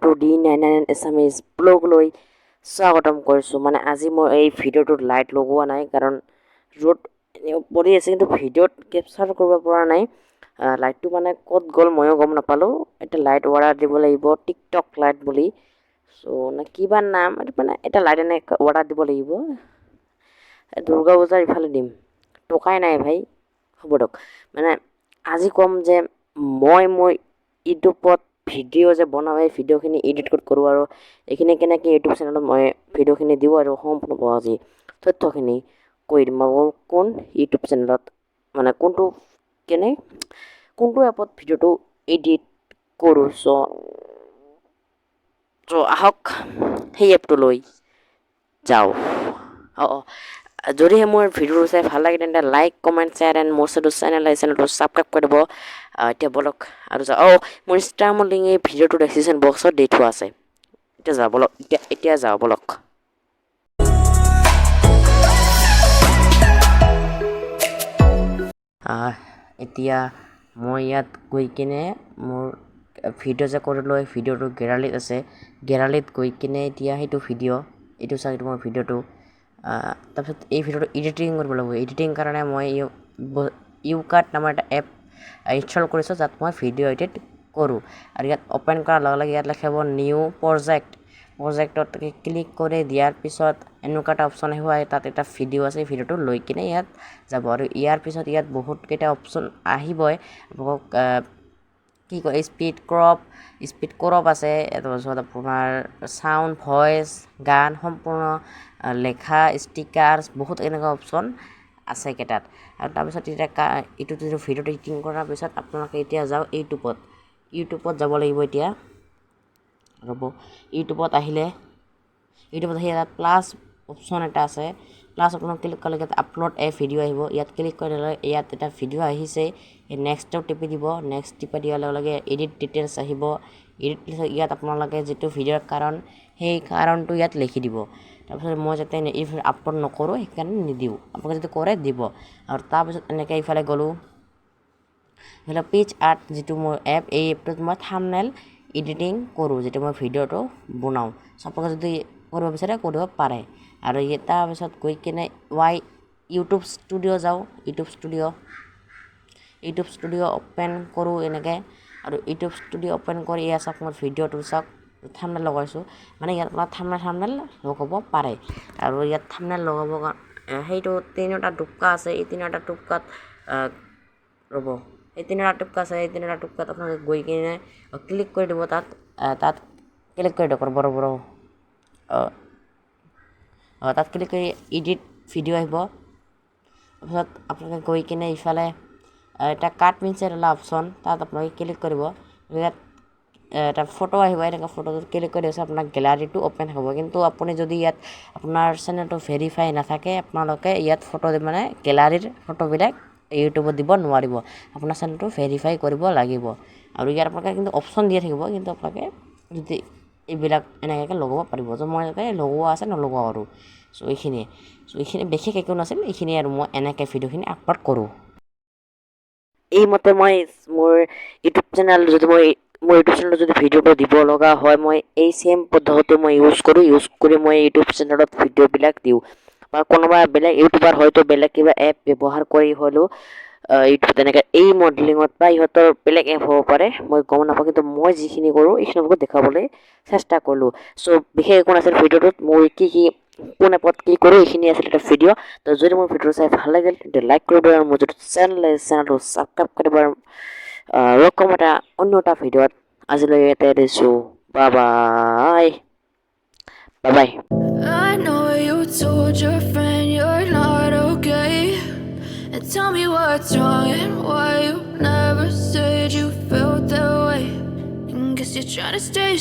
Two D99 Assamese blog লৈ স্বাগতম কৰিছোঁ। মানে আজি মই এই ভিডিঅ'টোত লাইট লগোৱা নাই, কাৰণ ৰ'দ পৰি আছে, কিন্তু ভিডিঅ'ত কেপচাৰ কৰিব পৰা নাই। লাইটটো মানে ক'ত গ'ল ময়ো গম নাপালোঁ। এটা লাইট অৰ্ডাৰ দিব লাগিব, টিকটক লাইট বুলি। নে কিবা নাম, এইটো মানে এটা লাইট এনে অৰ্ডাৰ দিব লাগিব। দুৰ্গা পূজাৰ ইফালে দিম, টকাই নাই ভাই। হ'ব দিয়ক, মানে আজি ক'ম যে মই ইউটিউবত ভিডিঅ' যে বনাওঁ, এই ভিডিঅ'খিনি এডিট কৰোঁ, আৰু এইখিনি কেনেকৈ ইউটিউব চেনেলত মই ভিডিঅ'খিনি দিওঁ, আৰু সম্পূৰ্ণ আজি তথ্যখিনি কৈ দিম। কোন ইউটিউব চেনেলত মানে কোনটো এপত ভিডিঅ'টো এডিট কৰোঁ। আহক সেই এপটো লৈ যাওঁ। যদিহে মোৰ ভিডিঅ'টো চাই ভাল লাগে তেন্তে লাইক, কমেণ্ট, শ্বেয়াৰ এণ্ড মোৰ চেনেলটো ছাবস্ক্ৰাইব কৰি দিব। এতিয়া বলক আৰু যাওঁ। মোৰ ইনষ্টাগ্ৰামৰ লিংক এই ভিডিঅ'টো ডেছক্ৰিপশ্যন বক্সত দি থোৱা আছে। এতিয়া যাওঁ বলক। এতিয়া মই ইয়াত গৈ কিনে মোৰ ভিডিঅ' যে কৰিলোঁ, এই ভিডিঅ'টো গেলাৰীত আছে। গেলাৰীত গৈ কিনে এতিয়া সেইটো ভিডিঅ' এইটো চাওক, এইটো মোৰ ভিডিঅ'টো। তাৰপিছত এই ভিডিঅ'টো এডিটিং কৰিব লাগিব। এডিটিং কাৰণে মই ইউকাট নামৰ এটা এপ ইনষ্টল কৰিছোঁ, যাত মই ভিডিঅ' এডিট কৰোঁ। আৰু ইয়াত অ'পেন কৰাৰ লগে লগে ইয়াত লিখিব নিউ প্ৰজেক্টত ক্লিক কৰি দিয়াৰ পিছত এনেকুৱা এটা অপশ্যন আহিব। তাত এটা ভিডিঅ' আছে, ভিডিঅ'টো লৈ কিনে ইয়াত যাব, আৰু ইয়াৰ পিছত ইয়াত বহুতকেইটা অপশ্যন আহিবই। আপোনালোকক কি কয়, স্পীড ক্ৰপ আছে, তাৰপিছত আপোনাৰ চাউণ্ড, ভইচ, গান, সম্পূৰ্ণ লেখা, ষ্টিকাৰ্ছ, বহুত এনেকুৱা অপশ্যন আছে কেইটাত। আৰু তাৰপিছত এতিয়া এইটো ভিডিঅ'টো এডিটিং কৰাৰ পিছত আপোনালোকে এতিয়া যাওক ইউটিউবত যাব লাগিব। এতিয়া ৰ'ব, ইউটিউবত আহিলে তাত প্লাছ অপশ্যন এটা আছে। প্লাছ আপোনাক ক্লিক কৰিলে ইয়াত আপলোড এ ভিডিঅ' আহিব। ইয়াত ক্লিক কৰিলে ইয়াত এটা ভিডিঅ' আহিছে, এই নেক্সটত টিপি দিব। নেক্সট টিপি দিয়াৰ লগে লগে এডিট ডিটেইলছ আহিব। ইয়াত আপোনালোকে যিটো ভিডিঅ'ৰ কাৰণ, সেই কাৰণটো ইয়াত লিখি দিব। তাৰপিছত মই যাতে আপলোড নকৰোঁ সেইকাৰণে নিদিওঁ, আপোনালোকে যদি কৰে দিব। আৰু তাৰপিছত এনেকৈ ইফালে গ'লোঁ, এইফালে পিচ আৰ্ট যিটো মোৰ এপ, এই এপটোত মই থাম্বনেইল এডিটিং কৰোঁ, যিটো মই ভিডিঅ'টো বনাওঁ। আপোনালোকে যদি কৰিব বিচাৰে কৰিব পাৰে। আৰু তাৰপিছত গৈ কিনে ইউটিউব ষ্টুডিঅ' যাওঁ। ইউটিউব ষ্টুডিঅ' অ'পেন কৰোঁ এনেকৈ। আৰু ইউটিউব ষ্টুডিঅ' অ'পেন কৰি এয়া চাওক, মোৰ ভিডিঅ'টো চাওক, থাম্বনেইল লগাইছোঁ। মানে ইয়াত আপোনাৰ থাম্বনেইল লগাব পাৰে। আৰু ইয়াত থাম্বনেইল লগাবৰ কাৰণে সেইটো তিনিটা টোপকা আছে। এই তিনিটা টোপকাত ৰ'ব, এই তিনিটা টোপকা আছে। এই তিনিটা টোপকাত আপোনালোকে গৈ কিনে ক্লিক কৰি দিব। তাত ক্লিক কৰি দিয়ক, বড় তাত ক্লিক কৰি এডিট ভিডিঅ' আহিব। তাৰপিছত আপোনালোকে গৈ কিনে ইফালে এটা কাট পেঞ্চিল এটা অপশ্যন, তাত আপোনালোকে ক্লিক কৰিব। ইয়াত এটা ফটো আহিব, এনেকুৱা ফটোটোত ক্লিক কৰি দিছে, আপোনাৰ গেলাৰীটো অ'পেন হ'ব। কিন্তু আপুনি যদি ইয়াত আপোনাৰ চেনেলটো ভেৰিফাই নাথাকে, আপোনালোকে ইয়াত ফটো মানে গেলাৰীৰ ফটোবিলাক ইউটিউবত দিব নোৱাৰিব। আপোনাৰ চেনেলটো ভেৰিফাই কৰিব লাগিব। আৰু ইয়াৰ আপোনালোকে কিন্তু অপশ্যন দিয়া থাকিব, কিন্তু আপোনালোকে যদি এইবিলাক এনেকৈ লগাব পাৰিব। মই যাতে লগোৱা আছে নলগাওঁ আৰু। এইখিনিয়ে বিশেষ একো নাছিল, এইখিনিয়ে। আৰু মই এনেকৈ ভিডিঅ'খিনি আপলোড কৰোঁ। এইমতে মই মোৰ ইউটিউব চেনেলটো যদি ভিডিঅ'টো দিব লগা হয়, মই এই ছেম পদ্ধতি মই ইউজ কৰি মই ইউটিউব চেনেলত ভিডিঅ'বিলাক দিওঁ। বা কোনোবা বেলেগ ইউটিউবাৰ হয়তো বেলেগ কিবা এপ ব্যৱহাৰ কৰি হ'লেও ইউটিউব তেনেকৈ এই মডেলিঙত বা ইহঁতৰ বেলেগ এপ হ'ব পাৰে, মই গম নাপাওঁ। কিন্তু মই যিখিনি কৰোঁ এইখিনি আপোনালোকক দেখাবলৈ চেষ্টা কৰিলোঁ। বিশেষ একো নাছিল ভিডিঅ'টোত। মই কোন এপত কি কৰোঁ এইখিনি আছিল এটা ভিডিঅ'। তো যদি মোৰ ভিডিঅ'টো চাই ভাল লাগিল তেন্তে লাইক কৰিব, আৰু মোৰ যদি চেনেলটো ছাবস্ক্ৰাইব কৰিব। ৰকম অন্য এটা ভিডিঅ'ত আজিলৈ ইয়াতে দিছোঁ। Bye bye. I know you told your friend you're not okay, and tell me what's wrong and why you never said you felt that way. And guess you're trying to stay